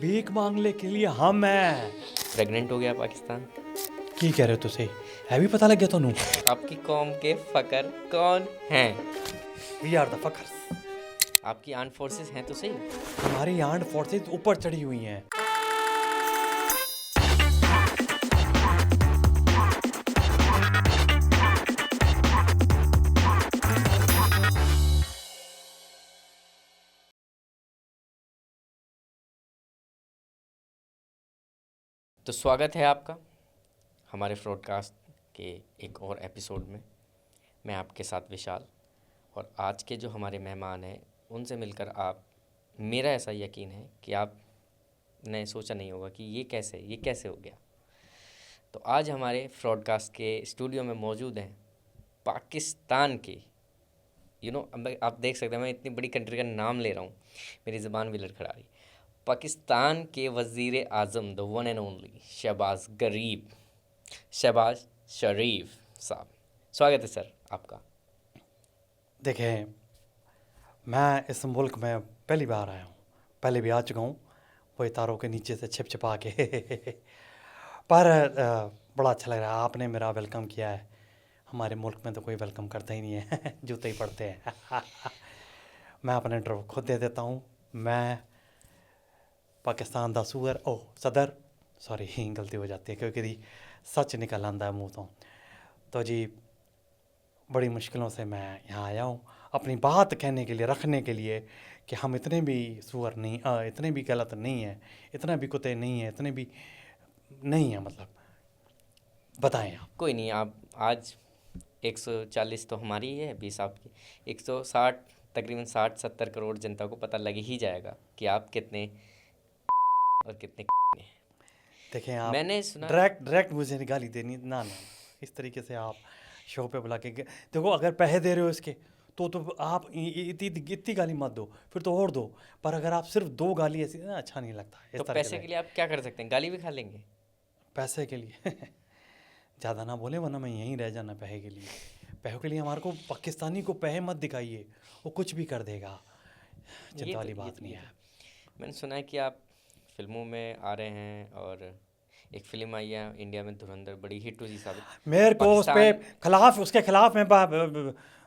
भीख मांगने के लिए हम हैं। प्रेग्नेंट हो गया पाकिस्तान। की कह रहे हो तुसे? है भी पता लग गया ਤੁਹਾਨੂੰ? आपकी कौम के फकर कौन हैं? वी आर द फकर्स। आपकी आर्म फोर्सेस हैं तो सही। हमारी आर्म्ड फोर्सेस ऊपर चढ़ी हुई हैं। तो स्वागत है आपका हमारे ब्रॉडकास्ट के एक और एपिसोड में। मैं आपके साथ विशाल, और आज के जो हमारे मेहमान हैं उनसे मिलकर मेरा ऐसा यकीन है कि आपने सोचा नहीं होगा कि ये कैसे हो गया। तो आज हमारे ब्रॉडकास्ट के स्टूडियो में मौजूद हैं पाकिस्तान के आप देख सकते हैं मैं इतनी बड़ी कंट्री का नाम ले रहा हूँ, मेरी ज़बान भी लड़खड़ा रही। पाकिस्तान के वज़ीर आज़म the one and only Shahbaz Sharif साहब, स्वागत है सर आपका। देखें, मैं इस मुल्क में पहली बार आया हूँ, पहले भी आ चुका हूँ वो तारों के नीचे से छिप छिपा के पर बड़ा अच्छा लग रहा है, आपने मेरा वेलकम किया है। हमारे मुल्क में तो कोई वेलकम करता ही नहीं है जूते ही पड़ते हैं मैं अपने इंटरव्यू खुद दे देता हूँ। मैं पाकिस्तान दा सदर सॉरी गलती हो जाती है क्योंकि सच निकल आंदा है मुँह तो जी बड़ी मुश्किलों से मैं यहाँ आया हूँ अपनी बात कहने के लिए, रखने के लिए कि हम इतने भी सुअर नहीं, इतने भी गलत नहीं हैं, इतना भी कुत्ते नहीं हैं, इतने भी नहीं है। मतलब बताएं आप। कोई नहीं, आप आज 140 तो हमारी ही है, 20 आपकी, 160 तकरीबन 60-70 करोड़ जनता को पता लग ही जाएगा कि आप कितने और कितने हैं। देखें, आप मैंने सुना डायरेक्ट मुझे गाली देनी ना, इस तरीके से आप शो पे बुला के देखो, अगर पैसे दे रहे हो इसके तो आप इतनी गाली मत दो, फिर तो और दो। पर अगर आप सिर्फ 2 गाली ऐसी ना, अच्छा नहीं लगता है। तो पैसे के लिए आप क्या कर सकते हैं? गाली भी खा लेंगे पैसे के लिए ज़्यादा ना बोले वरना मैं यहीं रह जाना। पैसे के लिए, पैसों के लिए हमारे को पाकिस्तानी को पैसे मत दिखाइए, वो कुछ भी कर देगा, चिंता वाली बात नहीं है। मैंने सुना है कि आप फिल्मों में आ रहे हैं, और एक फिल्म आई है इंडिया में धुरंधर, बड़ी हिट हुई साबित। मेरे को उस पे खिलाफ, उसके खिलाफ मैं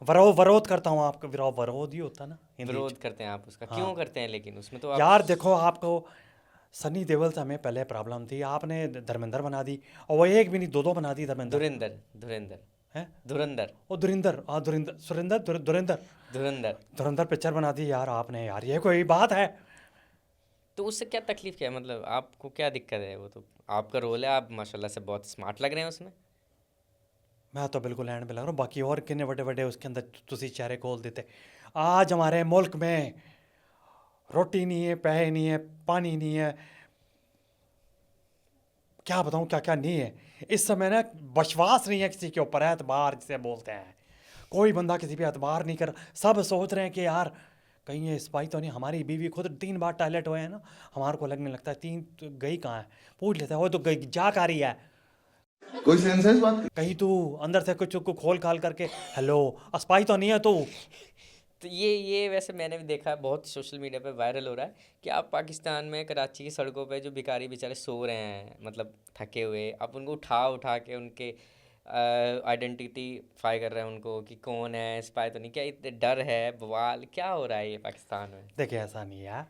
विरोध करता हूँ। आपका विरोध ही होता ना, विरोध करते हैं आप उसका? हाँ। क्यों करते हैं लेकिन उसमें तो आप... यार देखो, आपको सनी देओल से हमें पहले प्रॉब्लम थी, आपने धर्मेंद्र बना दी, और वो एक भी नहीं 2 बना दी। धुरंधर है, धुरंधर, ओ धुरिंदर, हाँ धुरंधर पिक्चर बना दी यार आपने। यार ये कोई बात है? तो उससे क्या तकलीफ क्या है? मतलब आपको क्या दिक्कत है? वो तो आपका रोल है, आप माशाल्लाह से बहुत स्मार्ट लग रहे हैं उसमें। मैं तो बिल्कुल एंड पे लग रहा हूँ, बाकी और कितने बड़े बड़े उसके अंदर तुसी चेहरे खोल देते। आज हमारे मुल्क में रोटी नहीं है, पैसे नहीं है, पानी नहीं है, क्या बताऊँ क्या क्या नहीं है। इस समय ना विश्वास नहीं है किसी के ऊपर, एतबार जिसे बोलते हैं। कोई बंदा किसी पे एतबार नहीं कर, सब सोच रहे हैं कि यार कहीं ये स्पाई तो नहीं। हमारी बीवी खुद 3 बार टॉयलेट हुए हैं ना, हमारे को लगने लगता है 3 तो गई कहाँ है, पूछ लेते हैं वो तो गई जा कर रही है, कोई सेंस है इस बात? कहीं तू अंदर से कुछ को खोल खाल करके हेलो स्पाई तो नहीं है तू। तो ये वैसे मैंने भी देखा है, बहुत सोशल मीडिया पे वायरल हो रहा है कि आप पाकिस्तान में कराची की सड़कों पे जो भिखारी बेचारे सो रहे हैं, मतलब थके हुए, आप उनको उठा के उनके आइडेंटिफाई कर रहे हैं उनको कि कौन है, स्पाई तो नहीं। क्या इतने डर है, बवाल क्या हो रहा है ये पाकिस्तान में? देखिए ऐसा नहीं है,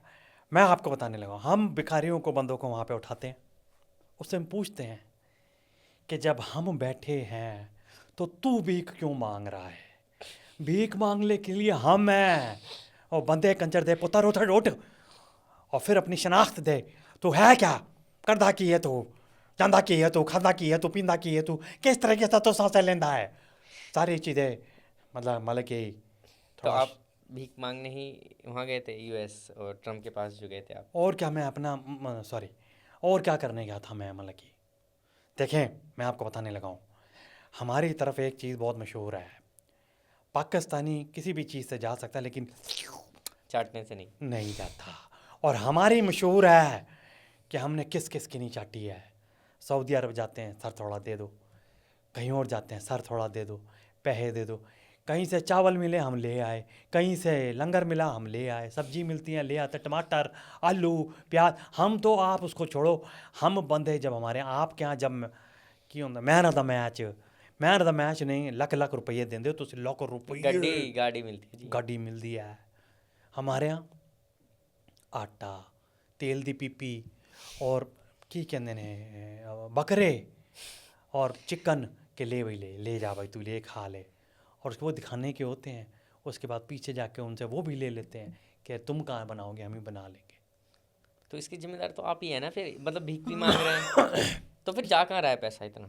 मैं आपको बताने लगा, हम भिखारियों को, बंदों को वहाँ पे उठाते हैं, उससे हम पूछते हैं कि जब हम बैठे हैं तो तू भीख क्यों मांग रहा है? भीख मांगने के लिए हम हैं। और बंदे कंजर दे पुत्र उठ और फिर अपनी शनाख्त दे, तू है क्या, करदा की है तू, जांदा की है तू, खादा की है तू, पींदा की है तू, किस तरीके से तो सांसें लेंदा है, सारी चीज़ें मतलब कि तो आप भीख मांगने ही वहाँ गए थे यूएस और ट्रम्प के पास जो गए थे आप? और क्या, मैं अपना और क्या करने गया था मैं, मतलब कि देखें मैं आपको बताने लगा हूँ, हमारी तरफ एक चीज़ बहुत मशहूर है, पाकिस्तानी किसी भी चीज़ से जा सकता है लेकिन चाटने से नहीं जाता। और हमारी मशहूर है कि हमने किस किस की नहीं चाटी है। सऊदी अरब जाते हैं, सर थोड़ा दे दो, कहीं और जाते हैं, सर थोड़ा दे दो, पैसे दे दो, कहीं से चावल मिले हम ले आए, कहीं से लंगर मिला हम ले आए, सब्जी मिलती है ले आते, टमाटर, आलू, प्याज। हम तो आप उसको छोड़ो, हम बंदे जब हमारे आप के यहाँ जब की होंगे मैन ऑफ द मैच नहीं लख लख रुपये देंगे तो लाख रुपये गाड़ी मिलती है जी। गाड़ी मिलती है। हमारे यहाँ आटा, तेल दी पीपी और की कहते ने बकरे और चिकन के ले भाई ले जा भाई तू ले खा ले, और उसको वो दिखाने के होते हैं। उसके बाद पीछे जाके उनसे वो भी ले लेते हैं कि तुम कहाँ बनाओगे, हम ही बना लेंगे। तो इसकी जिम्मेदार तो आप ही है ना फिर, मतलब भीख भी मांग रहे हैं तो फिर जा कहाँ रहा है पैसा इतना?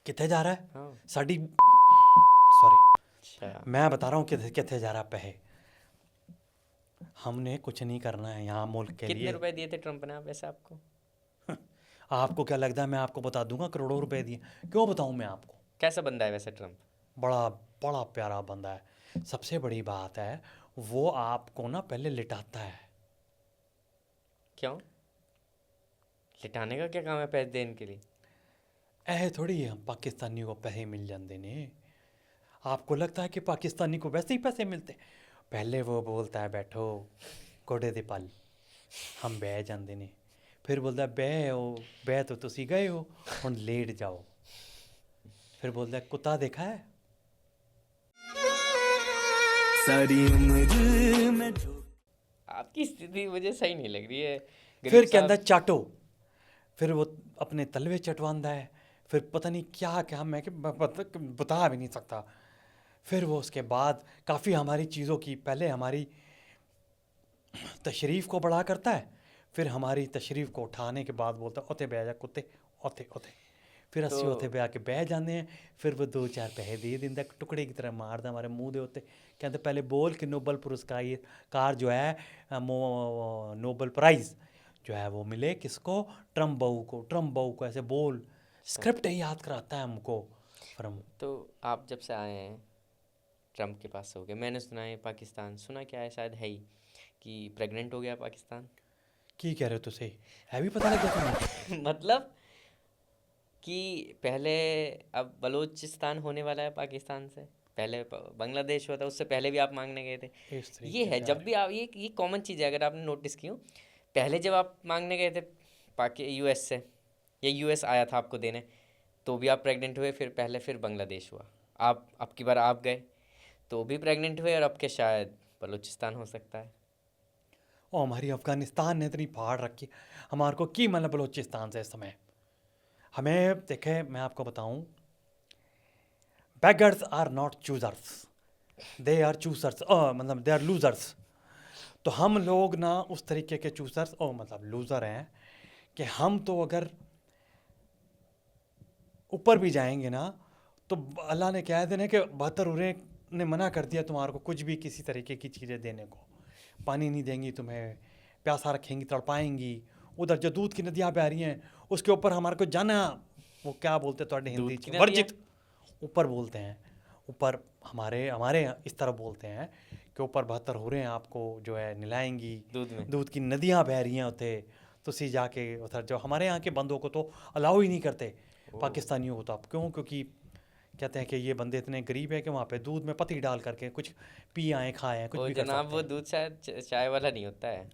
कितने जा रहा है हाँ। साड़ी सॉरी अच्छा, मैं बता रहा हूँ कितने कितने जा रहा है पैसे। हमने कुछ नहीं करना है यहाँ मुल्क के कितने लिए। रुपए दिए थे ट्रम्प ने आप वैसे आपको? आपको क्या लगता है मैं आपको बता दूंगा करोड़ों रुपए दिए? क्यों बताऊं मैं आपको? कैसा बंदा है वैसे ट्रम्प? बड़ा बड़ा प्यारा बंदा है। सबसे बड़ी बात है वो आपको ना पहले लिटाता है। क्यों? लिटाने का क्या काम है पैसे देने के लिए? ऐ थोड़ी हम पाकिस्तानियों को पैसे मिल जाते ने। आपको लगता है कि पाकिस्तानी को वैसे ही पैसे मिलते? पहले वो बोलता है बैठो कोडे दे पल, हम बह जाते ने। फिर बोलता है बह तो तुसी गए हो हुण लेट जाओ। फिर बोलता है कुत्ता देखा है? सारी उम्र में आपकी स्थिति मुझे सही नहीं लग रही है गरीब फिर साहब। कहता चाटो। फिर वो अपने तलवे चटवांदा है। फिर पता नहीं क्या क्या मैं बता भी नहीं सकता। फिर वो उसके बाद काफ़ी हमारी चीज़ों की पहले हमारी तशरीफ़ को बड़ा करता है। फिर हमारी तशरीफ़ को उठाने के बाद बोलता है ओते बह जा कुत्ते ओते ओते। फिर अस्सी तो- ओते पे आके बह जाते हैं। फिर वो 2-4 पैसे दे देंदा टुकड़े की तरह मारदा हमारे मुंह दे उत्ते। कहते पहले बोल कि नोबल पुरस्कार ये कार जो है नोबल प्राइज़ जो है वो मिले किसको? ट्रम्प बहू को ऐसे बोल। स्क्रिप्ट ही याद कराता है हमको। फिर हम तो आप जब से आए हैं ट्रम्प के पास हो गए, मैंने सुना है पाकिस्तान, सुना क्या है शायद है ही कि प्रेग्नेंट हो गया पाकिस्तान। की कह रहे हो तुसे है भी पता लग गया तुम्हें? मतलब कि पहले अब बलूचिस्तान होने वाला है पाकिस्तान से, पहले बांग्लादेश हुआ था, उससे पहले भी आप मांगने गए थे। इस तरीके ये है से जब भी आप ये कॉमन चीज़ है, अगर आपने नोटिस की हो, पहले जब आप मांगने गए थे यूएस से, या यूएस आया था आपको देने, तो भी आप प्रेग्नेंट हुए, फिर बांग्लादेश हुआ, आप अब की बार आप गए तो भी प्रेग्नेंट हुए, और अब के शायद बलूचिस्तान हो सकता है। और हमारी अफ़गानिस्तान ने इतनी फाड़ रखी हमारे को की मतलब बलूचिस्तान से इस समय। हमें देखे मैं आपको बताऊं, beggars are not choosers, they are choosers मतलब दे आर लूज़र्स। तो हम लोग ना उस तरीके के चूज़र्स मतलब लूज़र हैं कि हम तो अगर ऊपर भी जाएंगे ना तो अल्लाह ने कह देना कि 72 उरे ने मना कर दिया तुम्हारे को कुछ भी किसी तरीके की चीज़ें देने को। पानी नहीं देंगी तुम्हें, प्यासा रखेंगी, तड़पाएंगी। उधर जो दूध की नदियाँ बह रही हैं उसके ऊपर हमारे को जाना, वो क्या बोलते हैं थोड़े हिंदी दूध की च नदियाँ? वर्जित ऊपर बोलते हैं। ऊपर हमारे हमारे यहाँ इस तरह बोलते हैं कि ऊपर 72 हो रहे हैं आपको जो है निलाएंगी, दूध में दूध की नदियाँ बह रही हैं उते। तुसी जाके उधर जो हमारे यहाँ के बंदों को तो अलाउ ही नहीं करते, पाकिस्तानियों को तो। आप क्यों? क्योंकि कहते हैं कि ये बंदे इतने गरीब हैं कि वहाँ पे दूध में पत्ती डाल करके कुछ पी आए खाए हैं, कुछ वो भी कर जनाब सकते वो हैं। दूध शायद चाय वाला नहीं होता है।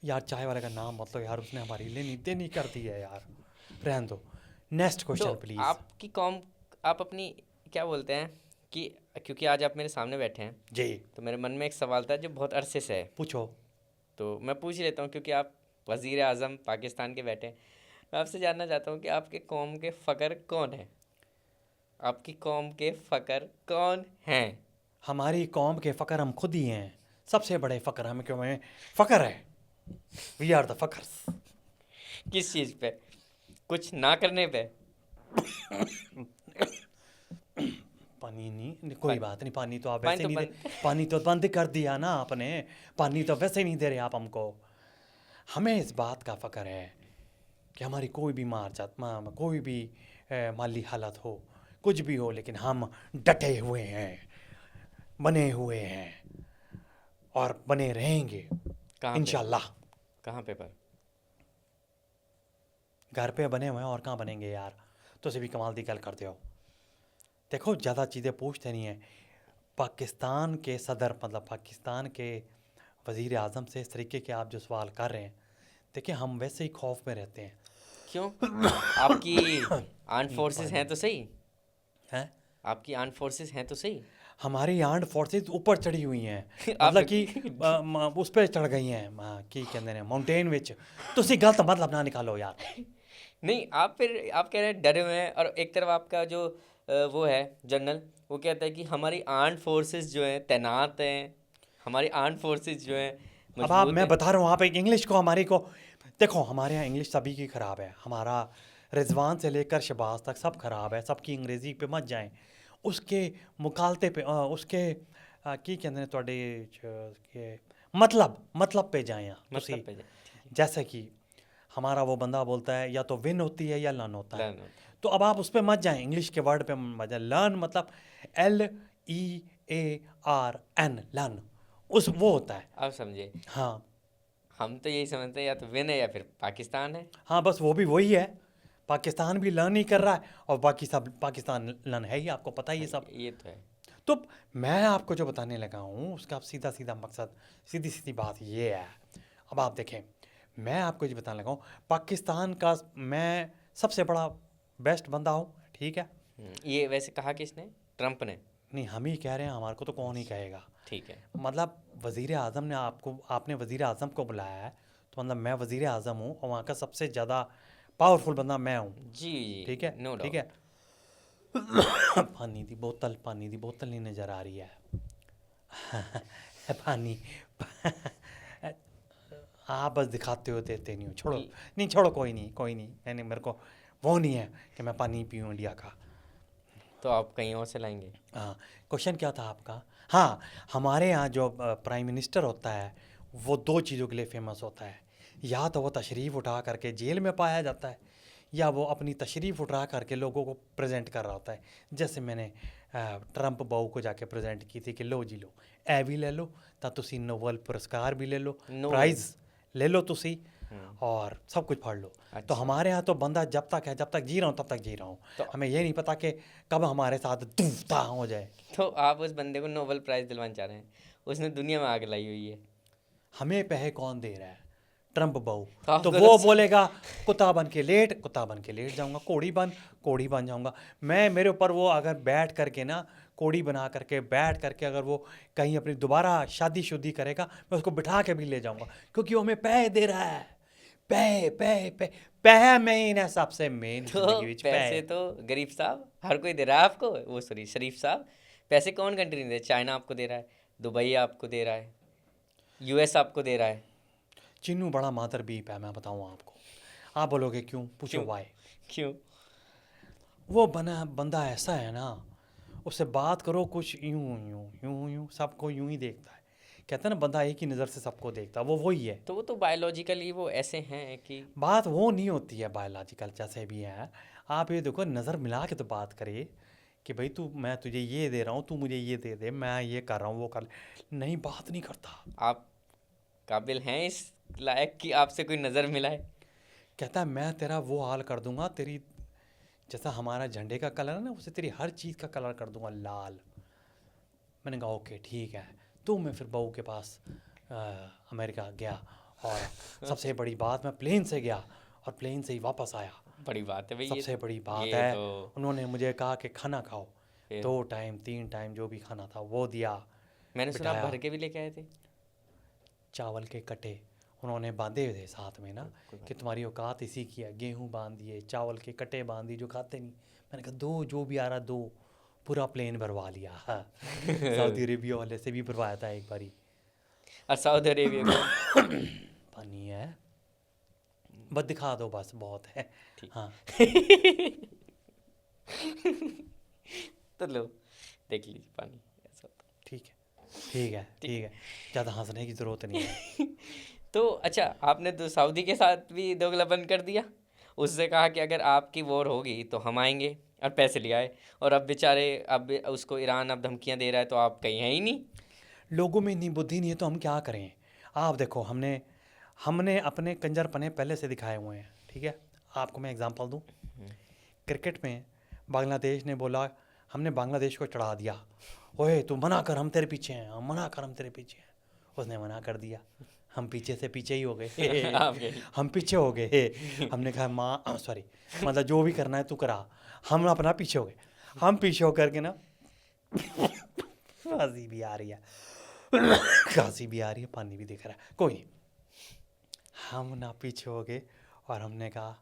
यार चाय वाले का नाम मतलब यार उसने हमारी लेनी देनी कर दी है यार, रहने दो। नेक्स्ट तो क्वेश्चन प्लीज। आपकी कॉम, आप अपनी क्या बोलते हैं कि, क्योंकि आज आप मेरे सामने बैठे हैं जी तो मेरे मन में एक सवाल था जो बहुत अरसे से है, पूछो। तो मैं पूछ लेता हूँ क्योंकि आप वज़ीर आज़म पाकिस्तान के बैठे हैं। मैं आपसे जानना चाहता हूँ कि आपके कौम के फ़कर कौन है? आपकी कौम के फ़कर कौन हैं? हमारी कौम के फ़कर हम खुद ही हैं, सबसे बड़े फ़कर हम, क्यों हमें फ़कर है। वी आर द फ़कर्स। किस चीज़ पे? कुछ ना करने पे? पानी नहीं कोई बात नहीं, पानी तो आप पानी वैसे तो नहीं दे, बंद। पानी तो बंद कर दिया ना आपने। पानी तो वैसे नहीं दे रहे आप हमको। हमें इस बात का फ़क्र है कि हमारी कोई भी कोई भी माली हालत हो, कुछ भी हो, लेकिन हम डटे हुए हैं, बने हुए हैं और बने रहेंगे कहाँ पे? इंशाल्लाह। कहाँ पे पर? घर पे बने हुए हैं और कहाँ बनेंगे यार। तो भी कमाल दी गल करते हो। देखो ज़्यादा चीज़ें पूछते नहीं हैं। पाकिस्तान के सदर मतलब पाकिस्तान के वज़ीर आज़म से इस तरीके के आप जो सवाल कर रहे हैं, देखिए हम वैसे ही खौफ में रहते हैं। क्यों? आपकी आर्म्ड फोर्सेस हैं तो सही, हैं आपकी आर्म्ड फोर्सेस हैं तो सही। हमारी आर्म्ड फोर्सेस ऊपर चढ़ी हुई हैं आप- मतलब कि उस पर चढ़ गई हैं की कहते हैं माउंटेन विच तुसी गलत मतलब ना निकालो यार। नहीं, आप फिर आप कह रहे हैं डरे हुए हैं, और एक तरफ आपका जो वो है जनरल, वो कहता है कि हमारी आर्म्ड फोर्सेस जो हैं तैनात हैं, हमारी आर्म्ड फोर्सेस जो हैं अब आप मजबूत मैं हैं। बता रहा हूँ आप एक इंग्लिश को हमारी को देखो, हमारे यहाँ इंग्लिश सभी की ख़राब है, हमारा रिजवान से लेकर शबाज तक सब ख़राब है, सबकी अंग्रेज़ी पे मत जाएं, उसके मुकालते पे उसके की कहते हैं ਤੁਹਾਡੇ के मतलब पे जाएं आप मतलब तुसी। पे जैसे कि हमारा वो बंदा बोलता है या तो विन होती है या लन होता है, लर्न होता है। तो अब आप उस पर मत जाएं, इंग्लिश के वर्ड पे मत जाएं। लर्न मतलब LEARN लर्न उस वो होता है। आप समझे, हाँ हम तो यही समझते हैं या तो विन है या फिर पाकिस्तान है। हाँ, बस वो भी वही है, पाकिस्तान भी लर्न ही कर रहा है और बाकी सब पाकिस्तान लर्न है ही, आपको पता ही है सब। ये तो है। तो मैं आपको जो बताने लगा हूँ उसका सीधा सीधा मकसद, सीधी सीधी बात ये है। अब आप देखें, मैं आपको जो बताने लगा हूँ, पाकिस्तान का मैं सबसे बड़ा बेस्ट बंदा हूँ, ठीक है। ये वैसे कहा किसने? ट्रंप ने? नहीं, हम ही कह रहे हैं, हमारे को तो कौन ही कहेगा। ठीक है। मतलब वज़ीर आज़म ने आपने वज़ीर आज़म को बुलाया है, तो मतलब मैं वज़ीर आज़म हूँ और वहाँ का सबसे ज़्यादा पावरफुल बंदा मैं हूँ, जी जी, ठीक है। नो ठीक डाउट। है। पानी दी बोतल नहीं नज़र आ रही है। पानी आप बस दिखाते हो, देते नहीं हो, छोड़ो। नहीं छोड़ो, कोई नहीं, मैंने मेरे को वो नहीं है कि मैं पानी पीऊँ इंडिया का। तो आप कहीं और से लाएंगे? हाँ, क्वेश्चन क्या था आपका? हाँ, हमारे यहाँ जो प्राइम मिनिस्टर होता है वो दो चीज़ों के लिए फेमस होता है, या तो वो तशरीफ़ उठा करके जेल में पाया जाता है, या वो अपनी तशरीफ़ उठा करके लोगों को प्रेजेंट कर रहा होता है। जैसे मैंने ट्रंप बहू को जाके प्रेजेंट की थी कि लो जी लो, ए भी ले लो तो तुसी नोबल पुरस्कार भी ले लो, नोबल। प्राइज़ ले लो तुसी और सब कुछ पढ़ लो। तो अच्छा। हमारे यहाँ तो बंदा जब तक है, जब तक जी रहा हूँ तब तक जी रहा हूँ, तो हमें ये नहीं पता कि कब हमारे साथ दूफता हो जाए। तो आप उस बंदे को नोबेल प्राइज़ दिलवाना चाह रहे हैं? उसने दुनिया में आग लाई हुई है। हमें पैसे कौन दे रहा है? ट्रंप बहू। तो आप तो गलत वो बोलेगा कुत्ता बन के लेट जाऊंगा, कोड़ी बन जाऊंगा मैं। मेरे ऊपर वो अगर बैठ करके ना, कोड़ी बना करके बैठ करके अगर वो कहीं अपनी दोबारा शादी करेगा, मैं उसको बिठा के भी ले जाऊंगा, क्योंकि वो हमें पैसे दे रहा है। पैसे मेन है, सबसे मेन तो जिंदगी विच पैसे तो गरीब साहब हर कोई दे रहा है आपको, वो सॉरी शरीफ साहब, पैसे कौन कंट्री नहीं दे? चाइना आपको दे रहा है, दुबई आपको दे रहा है, यूएस आपको दे रहा है। चिन्नू बड़ा मादर बीप है, मैं बताऊँ आपको। आप बोलोगे क्यों? पूछो क्यों? वाई। क्यों? वो बंदा ऐसा है ना, उससे बात करो कुछ यूं सबको यूं ही देखता है। कहते हैं ना, बंदा एक ही नज़र से सबको देखता है, वो वही है। तो वो तो बायोलॉजिकली वो ऐसे हैं कि बात वो नहीं होती है बायोलॉजिकल, जैसे भी है। आप ये देखो, नज़र मिला के तो बात करे कि भाई मैं तुझे ये दे रहा हूँ, तू मुझे ये दे दे, मैं ये कर रहा हूँ, वो कर। नहीं, बात नहीं करता। आप काबिल हैं इस लायक कि आपसे कोई नज़र मिलाए? कहता है मैं तेरा वो हाल कर दूंगा, तेरी जैसा हमारा झंडे का कलर है ना, उसे तेरी हर चीज़ का कलर कर दूंगा लाल। मैंने कहा ओके ठीक है। तो मैं फिर बहू के पास अमेरिका गया, और सबसे बड़ी बात, मैं प्लेन से गया और प्लेन से ही वापस आया। बड़ी बात है भाई, ये सबसे तो- बड़ी बात ये है, तो उन्होंने मुझे कहा कि खाना खाओ, फिर 2 टाइम 3 टाइम जो भी खाना था वो दिया। मैंने सुना आप बिठाया। भर के भी लेके आए थे। चावल के कटे उन्होंने बांधे हुए थे साथ में ना, कि तुम्हारी औकात इसी की है। गेहूँ बांध दिए, चावल के कटे बांध दिए, जो खाते नहीं। मैंने कहा दो, जो भी आ रहा दो। पूरा प्लेन भरवा लिया। हाँ। सऊदी अरेबिया वाले से भी भरवाया था एक बारी। और सऊदी अरेबिया में पानी है, बस दिखा दो, बस बहुत है। ठीक। हाँ, तो लो देख लीजिए पानी ऐसा होता ठीक है, ज़्यादा हंसने की ज़रूरत नहीं है। है। तो अच्छा, आपने तो सऊदी के साथ भी दोगलापन कर दिया। उससे कहा कि अगर आपकी वॉर होगी तो हम आएंगे, और पैसे ले आए। और अब बेचारे, अब उसको ईरान अब धमकियां दे रहा है, तो आप कहीं हैं ही नहीं। लोगों में इतनी बुद्धि नहीं है तो हम क्या करें? आप देखो, हमने अपने कंजरपने पहले से दिखाए हुए हैं, ठीक है। आपको मैं एग्जांपल दूं, क्रिकेट में बांग्लादेश ने बोला, हमने बांग्लादेश को चढ़ा दिया ओए तू मना कर, हम तेरे पीछे हैं, हम मना कर, हम तेरे पीछे हैं। उसने मना कर दिया, हम पीछे से पीछे ही हो गए। आप गए। हम पीछे हो गए। हमने कहा माँ सॉरी, मतलब जो भी करना है तू करा, हम अपना पीछे हो गए। हम पीछे होकर के ना खांसी भी आ रही है, खांसी भी आ रही है, पानी भी दिख रहा है, कोई नहीं। हम ना पीछे हो गए और हमने कहा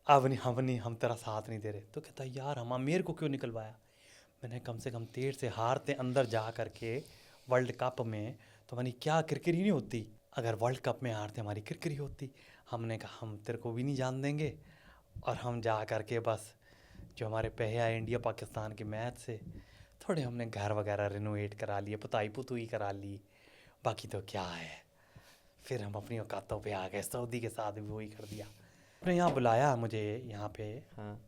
अब नहीं, हम तेरा साथ नहीं दे रहे। तो कहता यार हम मेरे को क्यों निकलवाया। मैंने कम से कम तेर से हारते अंदर जा करके वर्ल्ड कप में तो हमारी क्या किरकिरी नहीं होती, अगर वर्ल्ड कप में हारते हमारी किरकिरी होती। हमने कहा हम तेरे को भी नहीं जान देंगे। और हम जा करके बस जो हमारे पहले इंडिया पाकिस्तान के मैच से थोड़े हमने घर वगैरह रिनोवेट करा लिए, पुताई पुतुई करा ली, बाकी तो क्या है। फिर हम अपनी औकातों पे आ गए, सऊदी के साथ भी वही कर दिया। आपने यहाँ बुलाया मुझे, यहाँ पे हाँ,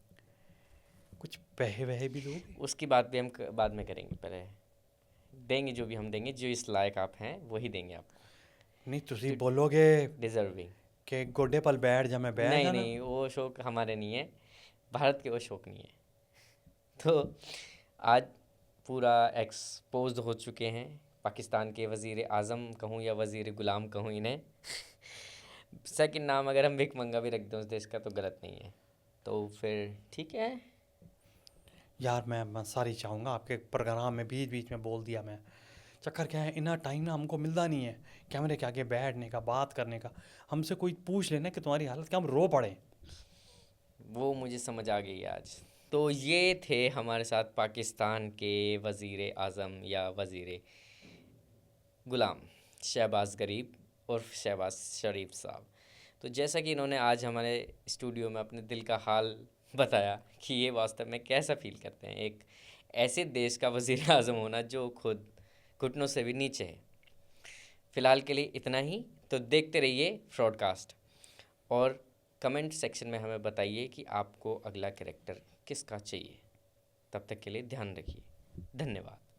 कुछ पैसे वहे भी लोगे? उसकी बात भी हम बाद में करेंगे, पहले देंगे जो भी हम देंगे, जो इस लायक आप हैं वही देंगे आपको। नहीं तुसी बोलोगे डिजर्विंग। कि गोडे पल बैठ जा, मैं बैठ नहीं जाना? नहीं, वो शौक हमारे नहीं है, भारत के वो शौक नहीं है। तो आज पूरा एक्सपोज हो चुके हैं पाकिस्तान के वज़ीर आज़म कहूँ या वज़ीर गुलाम कहूँ इन्हें। सेकंड नाम अगर हम भिख मंगा भी रख दें उस देश का तो गलत नहीं है, तो फिर ठीक है। यार मैं सारी चाहूँगा, आपके प्रोग्राम में बीच बीच में बोल दिया मैं। चक्कर क्या है, इतना टाइम ना हमको मिलता नहीं है कैमरे के आगे बैठने का, बात करने का। हमसे कोई पूछ लेना कि तुम्हारी हालत क्या, हम रो पड़े। वो मुझे समझ आ गई आज। तो ये थे हमारे साथ पाकिस्तान के वज़ीर आज़म या वज़ीर गुलाम शहबाज गरीब और शहबाज शरीफ साहब। तो जैसा कि इन्होंने आज हमारे स्टूडियो में अपने दिल का हाल बताया कि ये वास्तव में कैसा फील करते हैं एक ऐसे देश का वज़ीर आज़म होना जो खुद घुटनों से भी नीचे है। फ़िलहाल के लिए इतना ही। तो देखते रहिए फ्रॉडकास्ट और कमेंट सेक्शन में हमें बताइए कि आपको अगला कैरेक्टर किसका चाहिए। तब तक के लिए ध्यान रखिए। धन्यवाद।